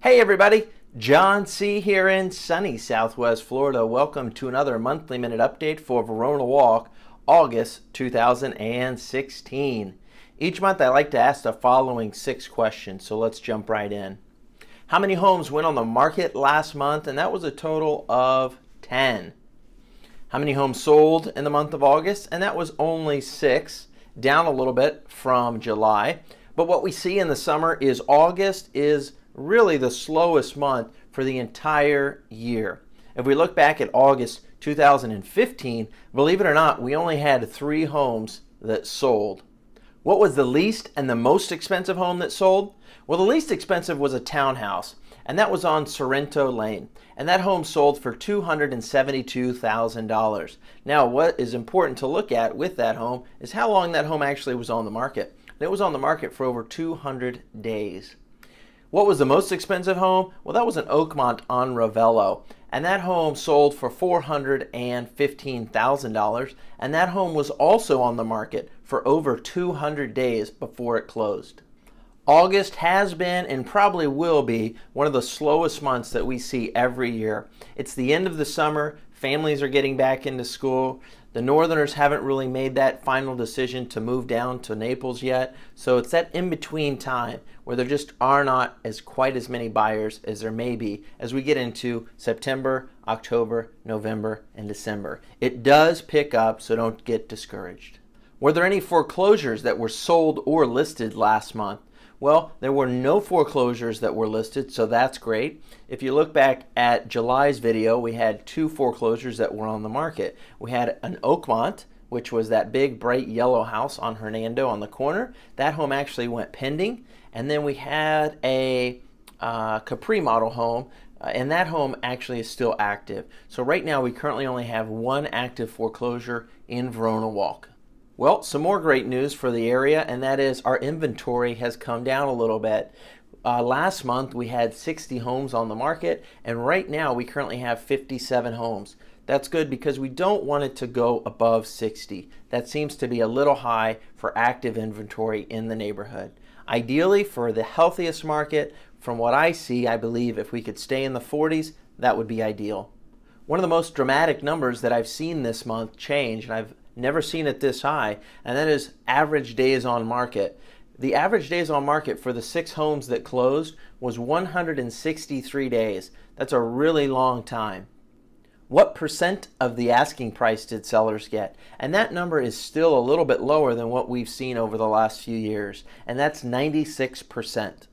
Hey everybody, John C. here in sunny Southwest Florida. Welcome to another monthly minute update for Verona Walk, August 2016. Each month I like to ask the following 6 questions, so let's jump right in. How many homes went on the market last month? And that was a total of 10. How many homes sold in the month of August? And that was only 6, down a little bit from July. But what we see in the summer is August is really the slowest month for the entire year. If we look back at August 2015, believe it or not, we only had 3 homes that sold. What was the least and the most expensive home that sold? Well, the least expensive was a townhouse, and that was on Sorrento Lane. And that home sold for $272,000. Now, what is important to look at with that home is how long that home actually was on the market. And it was on the market for over 200 days. What was the most expensive home? Well, that was an Oakmont on Ravello, and that home sold for $415,000, and that home was also on the market for over 200 days before it closed. August has been and probably will be one of the slowest months that we see every year. It's the end of the summer, families are getting back into school. The Northerners haven't really made that final decision to move down to Naples yet, so it's that in-between time where there just are not quite as many buyers as there may be as we get into September, October, November, and December. It does pick up, so don't get discouraged. Were there any foreclosures that were sold or listed last month? Well, there were no foreclosures that were listed, so that's great. If you look back at July's video, we had 2 foreclosures that were on the market. We had an Oakmont, which was that big bright yellow house on Hernando on the corner. That home actually went pending. And then we had a Capri model home, and that home actually is still active. So right now we currently only have 1 active foreclosure in Verona Walk. Well, some more great news for the area, and that is our inventory has come down a little bit. Last month we had 60 homes on the market, and right now we currently have 57 homes. That's good because we don't want it to go above 60. That seems to be a little high for active inventory in the neighborhood. Ideally, for the healthiest market, from what I see, I believe if we could stay in the 40s, that would be ideal. One of the most dramatic numbers that I've seen this month change, and I've never seen it this high, and that is average days on market. The average days on market for the 6 homes that closed was 163 days. That's a really long time. What percent of the asking price did sellers get? And that number is still a little bit lower than what we've seen over the last few years, and that's 96%.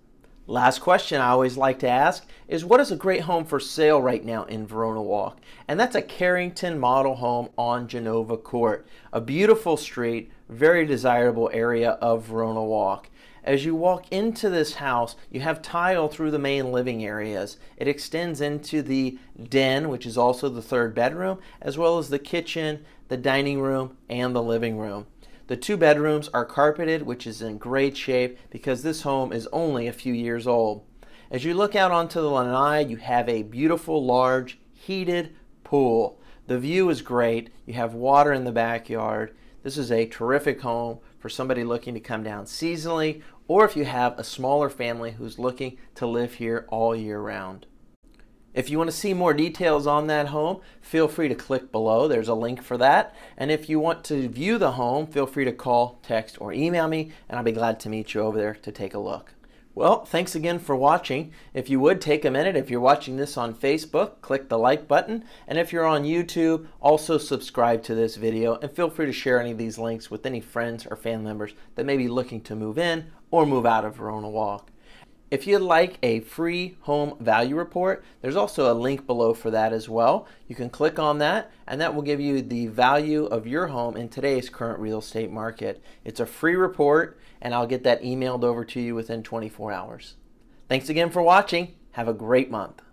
Last question I always like to ask is, what is a great home for sale right now in Verona Walk? And that's a Carrington model home on Genova Court. A beautiful street, very desirable area of Verona Walk. As you walk into this house, you have tile through the main living areas. It extends into the den, which is also the 3rd bedroom, as well as the kitchen, the dining room, and the living room. The 2 bedrooms are carpeted, which is in great shape because this home is only a few years old. As you look out onto the lanai, you have a beautiful, large, heated pool. The view is great. You have water in the backyard. This is a terrific home for somebody looking to come down seasonally, or if you have a smaller family who's looking to live here all year round. If you want to see more details on that home, feel free to click below. There's a link for that. And if you want to view the home, feel free to call, text, or email me, and I'll be glad to meet you over there to take a look. Well, thanks again for watching. If you would take a minute, if you're watching this on Facebook, click the like button. And if you're on YouTube, also subscribe to this video, and feel free to share any of these links with any friends or family members that may be looking to move in or move out of Verona Walk. If you'd like a free home value report, there's also a link below for that as well. You can click on that, and that will give you the value of your home in today's current real estate market. It's a free report, and I'll get that emailed over to you within 24 hours. Thanks again for watching. Have a great month.